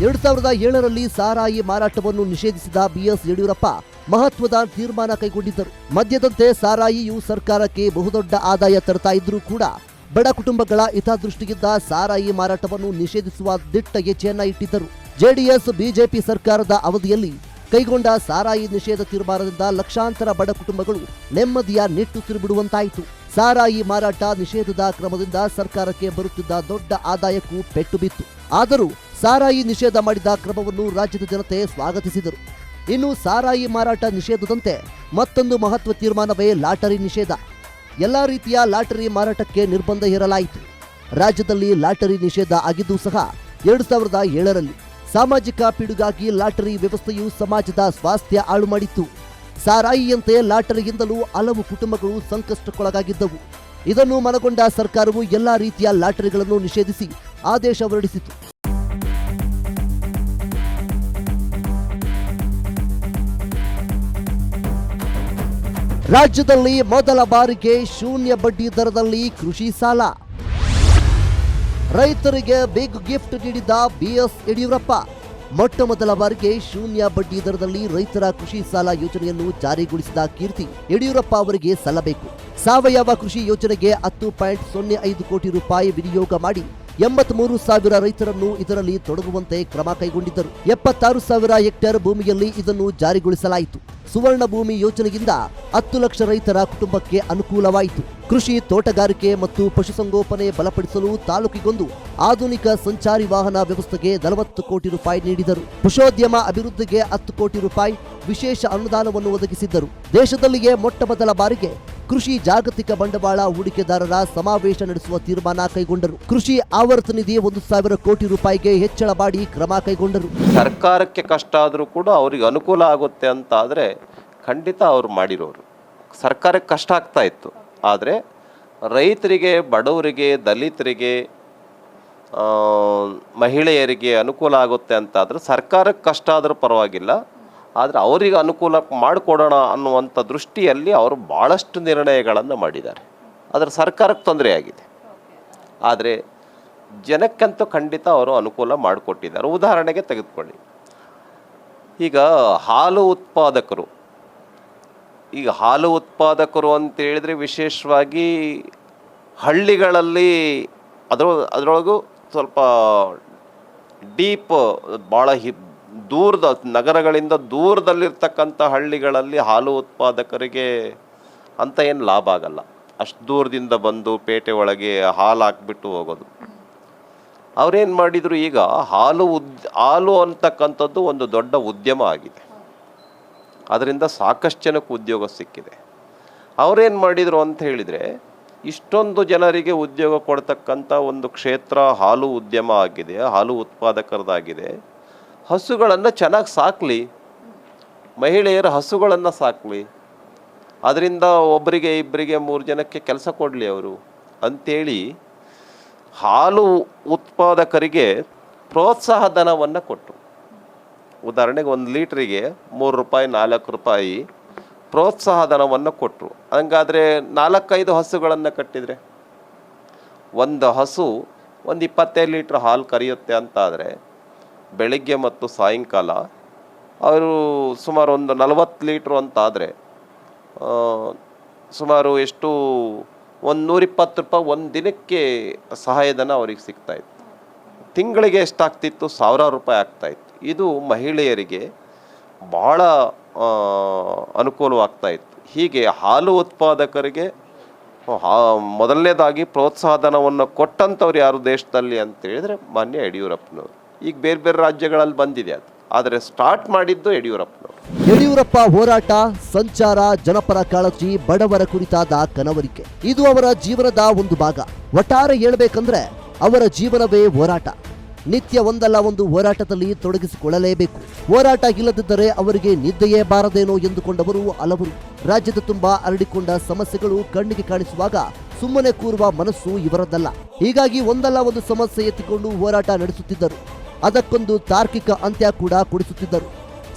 2007ರಲ್ಲಿ ಸಾರಾಯಿ ಮಾರಾಟವನ್ನು ನಿಷೇಧಿಸಿದ ಬಿಎಸ್ ಯಡಿಯೂರಪ್ಪ ಮಹತ್ವದ ತೀರ್ಮಾನ ಕೈಗೊಂಡಿದ್ದರು. ಮದ್ಯದಂತೆ ಸಾರಾಯಿಯು ಸರ್ಕಾರಕ್ಕೆ ಬಹುದೊಡ್ಡ ಆದಾಯ ತರ್ತಾ ಇದ್ರೂ ಕೂಡ ಬಡ ಕುಟುಂಬಗಳ ಹಿತದೃಷ್ಟಿಯಿಂದ ಸಾರಾಯಿ ಮಾರಾಟವನ್ನು ನಿಷೇಧಿಸುವ ದಿಟ್ಟ ಹೆಜ್ಜೆಯನ್ನ ಇಟ್ಟಿದ್ದರು. ಜೆಡಿಎಸ್ ಬಿಜೆಪಿ ಸರ್ಕಾರದ ಅವಧಿಯಲ್ಲಿ ಕೈಗೊಂಡ ಸಾರಾಯಿ ನಿಷೇಧ ತೀರ್ಮಾನದಿಂದ ಲಕ್ಷಾಂತರ ಬಡ ಕುಟುಂಬಗಳು ನೆಮ್ಮದಿಯ ನಿಟ್ಟುಸಿರು ಬಿಡುವಂತಾಯಿತು. ಸಾರಾಯಿ ಮಾರಾಟ ನಿಷೇಧದ ಕ್ರಮದಿಂದ ಸರ್ಕಾರಕ್ಕೆ ಬರುತ್ತಿದ್ದ ದೊಡ್ಡ ಆದಾಯಕ್ಕೂ ಪೆಟ್ಟು ಬಿತ್ತು. ಆದರೂ ಸಾರಾಯಿ ನಿಷೇಧ ಮಾಡಿದ ಕ್ರಮವನ್ನು ರಾಜ್ಯದ ಜನತೆ ಸ್ವಾಗತಿಸಿದರು. ಇನ್ನು ಸಾರಾಯಿ ಮಾರಾಟ ನಿಷೇಧದಂತೆ ಮತ್ತೊಂದು ಮಹತ್ವ ತೀರ್ಮಾನವೇ ಲಾಟರಿ ನಿಷೇಧ. ಎಲ್ಲಾ ರೀತಿಯ ಲಾಟರಿ ಮಾರಾಟಕ್ಕೆ ನಿರ್ಬಂಧ ಹೇರಲಾಯಿತು. ರಾಜ್ಯದಲ್ಲಿ ಲಾಟರಿ ನಿಷೇಧ ಆಗಿದ್ದು ಸಹ 2007ರಲ್ಲಿ ಸಾಮಾಜಿಕ ಪಿಡುಗಾಗಿ ಲಾಟರಿ ವ್ಯವಸ್ಥೆಯು ಸಮಾಜದ ಸ್ವಾಸ್ಥ್ಯ ಹಾಳು ಮಾಡಿತ್ತು. ಸಾರಾಯಿಯಂತೆ ಲಾಟರಿಯಿಂದಲೂ ಹಲವು ಕುಟುಂಬಗಳು ಸಂಕಷ್ಟಕ್ಕೊಳಗಾಗಿದ್ದವು. ಇದನ್ನು ಮನಗೊಂಡ ಸರ್ಕಾರವು ಎಲ್ಲಾ ರೀತಿಯ ಲಾಟರಿಗಳನ್ನು ನಿಷೇಧಿಸಿ ಆದೇಶ ಹೊರಡಿಸಿತು. ರಾಜ್ಯದಲ್ಲಿ ಮೊದಲ ಬಾರಿಗೆ ಶೂನ್ಯ ಬಡ್ಡಿ ದರದಲ್ಲಿ ಕೃಷಿ ಸಾಲ. ರೈತರಿಗೆ ಬಿಗ್ ಗಿಫ್ಟ್ ನೀಡಿದ ಬಿಎಸ್ ಯಡಿಯೂರಪ್ಪ ಮೊಟ್ಟ ಮೊದಲ ಬಾರಿಗೆ ಶೂನ್ಯ ಬಡ್ಡಿ ದರದಲ್ಲಿ ರೈತರ ಕೃಷಿ ಸಾಲ ಯೋಜನೆಯನ್ನು ಜಾರಿಗೊಳಿಸಿದ ಕೀರ್ತಿ ಯಡಿಯೂರಪ್ಪ ಅವರಿಗೆ ಸಲ್ಲಬೇಕು. ಸಾವಯವ ಕೃಷಿ ಯೋಜನೆಗೆ 10.05 ಕೋಟಿ ರೂಪಾಯಿ ವಿನಿಯೋಗ ಮಾಡಿ 83,000 ರೈತರನ್ನು ಇದರಲ್ಲಿ ತೊಡಗುವಂತೆ ಕ್ರಮ ಕೈಗೊಂಡಿದ್ದರು. 76,000 ಹೆಕ್ಟೇರ್ ಭೂಮಿಯಲ್ಲಿ ಇದನ್ನು ಜಾರಿಗೊಳಿಸಲಾಯಿತು. ಸುವರ್ಣ ಭೂಮಿ ಯೋಜನೆಯಿಂದ 10 ಲಕ್ಷ ರೈತರ ಕುಟುಂಬಕ್ಕೆ ಅನುಕೂಲವಾಯಿತು. ಕೃಷಿ, ತೋಟಗಾರಿಕೆ ಮತ್ತು ಪಶುಸಂಗೋಪನೆ ಬಲಪಡಿಸಲು ತಾಲೂಕಿಗೊಂದು ಆಧುನಿಕ ಸಂಚಾರಿ ವಾಹನ ವ್ಯವಸ್ಥೆಗೆ 40 ಕೋಟಿ ರೂಪಾಯಿ ನೀಡಿದರು. ಪಶುೋದ್ಯಮ ಅಭಿವೃದ್ಧಿಗೆ 10 ಕೋಟಿ ರೂಪಾಯಿ ವಿಶೇಷ ಅನುದಾನವನ್ನು ಒದಗಿಸಿದ್ದರು. ದೇಶದಲ್ಲಿಯೇ ಮೊಟ್ಟ ಮೊದಲ ಬಾರಿಗೆ ಕೃಷಿ ಜಾಗತಿಕ ಬಂಡವಾಳ ಹೂಡಿಕೆದಾರರ ಸಮಾವೇಶ ನಡೆಸುವ ತೀರ್ಮಾನ ಕೈಗೊಂಡರು. ಕೃಷಿ ಆವರ್ತ ನಿಧಿ 1,000 ಕೋಟಿ ರೂಪಾಯಿಗೆ ಹೆಚ್ಚಳ ಮಾಡಿ ಕ್ರಮ ಕೈಗೊಂಡರು. ಸರ್ಕಾರಕ್ಕೆ ಕಷ್ಟ ಆದರೂ ಕೂಡ ಅವರಿಗೆ ಅನುಕೂಲ ಆಗುತ್ತೆ ಅಂತ ಆದರೆ ಖಂಡಿತ ಅವರು ಮಾಡಿರೋರು. ಸರ್ಕಾರಕ್ಕೆ ಕಷ್ಟ ಆಗ್ತಾ ಇತ್ತು, ಆದರೆ ರೈತರಿಗೆ, ಬಡವರಿಗೆ, ದಲಿತರಿಗೆ, ಮಹಿಳೆಯರಿಗೆ ಅನುಕೂಲ ಆಗುತ್ತೆ ಅಂತ ಆದರೆ ಸರ್ಕಾರಕ್ಕೆ ಕಷ್ಟ ಆದರೂ ಪರವಾಗಿಲ್ಲ, ಆದರೆ ಅವರಿಗೆ ಅನುಕೂಲ ಮಾಡಿಕೊಡೋಣ ಅನ್ನುವಂಥ ದೃಷ್ಟಿಯಲ್ಲಿ ಅವರು ಭಾಳಷ್ಟು ನಿರ್ಣಯಗಳನ್ನು ಮಾಡಿದ್ದಾರೆ. ಆದರೆ ಸರ್ಕಾರಕ್ಕೆ ತೊಂದರೆ ಆಗಿದೆ, ಆದರೆ ಜನಕ್ಕಂತೂ ಖಂಡಿತ ಅವರು ಅನುಕೂಲ ಮಾಡಿಕೊಟ್ಟಿದ್ದಾರೆ. ಉದಾಹರಣೆಗೆ ತೆಗೆದುಕೊಳ್ಳಿ, ಈಗ ಹಾಲು ಉತ್ಪಾದಕರು ಅಂತ ಹೇಳಿದರೆ ವಿಶೇಷವಾಗಿ ಹಳ್ಳಿಗಳಲ್ಲಿ ಅದರೊಳಗೂ ಸ್ವಲ್ಪ ಡೀಪ್ ಭಾಳ ದೂರದ ನಗರಗಳಿಂದ ದೂರದಲ್ಲಿರ್ತಕ್ಕಂಥ ಹಳ್ಳಿಗಳಲ್ಲಿ ಹಾಲು ಉತ್ಪಾದಕರಿಗೆ ಅಂತ ಏನು ಲಾಭ ಆಗಲ್ಲ. ಅಷ್ಟು ದೂರದಿಂದ ಬಂದು ಪೇಟೆ ಒಳಗೆ ಹಾಲು ಹಾಕ್ಬಿಟ್ಟು ಹೋಗೋದು. ಅವರೇನು ಮಾಡಿದರು, ಈಗ ಹಾಲು ಅಂತಕ್ಕಂಥದ್ದು ಒಂದು ದೊಡ್ಡ ಉದ್ಯಮ ಆಗಿದೆ. ಅದರಿಂದ ಸಾಕಷ್ಟು ಜನಕ್ಕೆ ಉದ್ಯೋಗ ಸಿಕ್ಕಿದೆ. ಅವರೇನು ಮಾಡಿದರು ಅಂತ ಹೇಳಿದರೆ, ಇಷ್ಟೊಂದು ಜನರಿಗೆ ಉದ್ಯೋಗ ಕೊಡ್ತಕ್ಕಂಥ ಒಂದು ಕ್ಷೇತ್ರ ಹಾಲು ಉದ್ಯಮ ಆಗಿದೆ, ಹಾಲು ಉತ್ಪಾದಕರದಾಗಿದೆ. ಹಸುಗಳನ್ನು ಚೆನ್ನಾಗಿ ಸಾಕಲಿ, ಮಹಿಳೆಯರ ಹಸುಗಳನ್ನು ಸಾಕಲಿ, ಅದರಿಂದ ಒಬ್ಬರಿಗೆ, ಇಬ್ಬರಿಗೆ, 3 ಜನಕ್ಕೆ ಕೆಲಸ ಕೊಡಲಿ ಅವರು ಅಂಥೇಳಿ ಹಾಲು ಉತ್ಪಾದಕರಿಗೆ ಪ್ರೋತ್ಸಾಹ ಧನವನ್ನು ಕೊಟ್ಟರು. ಉದಾಹರಣೆಗೆ 1 ಲೀಟ್ರಿಗೆ 3 ರೂಪಾಯಿ, 4 ರೂಪಾಯಿ ಪ್ರೋತ್ಸಾಹ ಧನವನ್ನು ಕೊಟ್ಟರು. ಹಂಗಾದರೆ 4-5 ಹಸುಗಳನ್ನು ಕಟ್ಟಿದರೆ ಒಂದು ಹಸು ಒಂದು 25 ಲೀಟ್ರ್ ಹಾಲು ಕರೆಯುತ್ತೆ ಅಂತಾದರೆ ಬೆಳಿಗ್ಗೆ ಮತ್ತು ಸಾಯಂಕಾಲ ಅವರು ಸುಮಾರು ಒಂದು 40 ಲೀಟ್ರು ಅಂತಾದರೆ ಸುಮಾರು ಎಷ್ಟು, ಒಂದು 120 ರೂಪಾಯಿ ಒಂದು ದಿನಕ್ಕೆ ಸಹಾಯಧನ ಅವ್ರಿಗೆ ಸಿಗ್ತಾಯಿತ್ತು. ತಿಂಗಳಿಗೆ ಎಷ್ಟಾಗ್ತಿತ್ತು, 1000 ರೂಪಾಯಿ ಆಗ್ತಾಯಿತ್ತು. ಇದು ಮಹಿಳೆಯರಿಗೆ ಭಾಳ ಅನುಕೂಲವಾಗ್ತಾಯಿತ್ತು. ಹೀಗೆ ಹಾಲು ಉತ್ಪಾದಕರಿಗೆ ಮೊದಲನೇದಾಗಿ ಪ್ರೋತ್ಸಾಹ ಧನವನ್ನು ಕೊಟ್ಟಂಥವ್ರು ಯಾರು ದೇಶದಲ್ಲಿ ಅಂತ ಹೇಳಿದ್ರೆ ಮಾನ್ಯ ಯಡಿಯೂರಪ್ಪನವರು. ಈಗ ಬೇರೆ ಬೇರೆ ರಾಜ್ಯಗಳಲ್ಲಿ ಬಂದಿದೆ ಅದು, ಆದರೆ ಸ್ಟಾರ್ಟ್ ಮಾಡಿದ್ದು ಯಡಿಯೂರಪ್ಪನವರು. ಯಡಿಯೂರಪ್ಪ ಹೋರಾಟ, ಸಂಚಾರ, ಜನಪರ ಕಾಳಜಿ, ಬಡವರ ಕುರಿತಾದ ಕನವರಿಕೆ ಇದು ಅವರ ಜೀವನದ ಒಂದು ಭಾಗ. ಒಟ್ಟಾರೆ ಹೇಳಬೇಕಂದ್ರೆ ಅವರ ಜೀವನವೇ ಹೋರಾಟ. ನಿತ್ಯ ಒಂದಲ್ಲ ಒಂದು ಹೋರಾಟದಲ್ಲಿ ತೊಡಗಿಸಿಕೊಳ್ಳಲೇಬೇಕು. ಹೋರಾಟ ಇಲ್ಲದಿದ್ದರೆ ಅವರಿಗೆ ನಿದ್ದೆಯೇ ಬಾರದೇನೋ ಎಂದುಕೊಂಡವರು ಹಲವರು. ರಾಜ್ಯದ ತುಂಬಾ ಹರಡಿಕೊಂಡ ಸಮಸ್ಯೆಗಳು ಕಣ್ಣಿಗೆ ಕಾಣಿಸುವಾಗ ಸುಮ್ಮನೆ ಕೂರುವ ಮನಸ್ಸು ಇವರದ್ದಲ್ಲ. ಹೀಗಾಗಿ ಒಂದಲ್ಲ ಒಂದು ಸಮಸ್ಯೆ ಎತ್ತಿಕೊಂಡು ಹೋರಾಟ ನಡೆಸುತ್ತಿದ್ದರು. ಅದಕ್ಕೊಂದು ತಾರ್ಕಿಕ ಅಂತ್ಯ ಕೂಡ ಕೊಡಿಸುತ್ತಿದ್ದರು.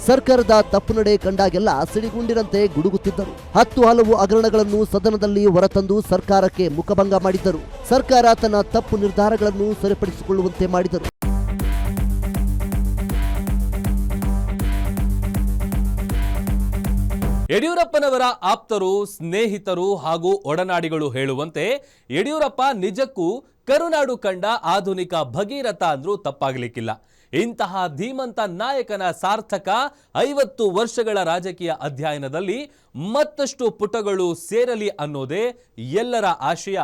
ಸರ್ಕಾರದ ತಪ್ಪು ನಡೆ ಕಂಡಾಗೆಲ್ಲ ಸಿಡಿಗುಂಡಿರಂತೆ ಗುಡುಗುತ್ತಿದ್ದರು. 10 ಹಲವು ಹಗರಣಗಳನ್ನು ಸದನದಲ್ಲಿ ಹೊರತಂದು ಸರ್ಕಾರಕ್ಕೆ ಮುಖಭಂಗ ಮಾಡಿದ್ದರು. ಸರ್ಕಾರ ತನ್ನ ತಪ್ಪು ನಿರ್ಧಾರಗಳನ್ನು ಸರಿಪಡಿಸಿಕೊಳ್ಳುವಂತೆ ಮಾಡಿದರು. ಯಡಿಯೂರಪ್ಪನವರ ಆಪ್ತರು, ಸ್ನೇಹಿತರು ಹಾಗೂ ಒಡನಾಡಿಗಳು ಹೇಳುವಂತೆ ಯಡಿಯೂರಪ್ಪ ನಿಜಕ್ಕೂ ಕರುನಾಡು ಕಂಡ ಆಧುನಿಕ ಭಗೀರಥ ಅಂದ್ರೂ ತಪ್ಪಾಗಲಿಕ್ಕಿಲ್ಲ. ಇಂತಹ ಧೀಮಂತ ನಾಯಕನ ಸಾರ್ಥಕ 50 ವರ್ಷಗಳ ರಾಜಕೀಯ ಅಧ್ಯಯನದಲ್ಲಿ ಮತ್ತಷ್ಟು ಪುಟಗಳು ಸೇರಲಿ ಅನ್ನೋದೇ ಎಲ್ಲರ ಆಶಯ.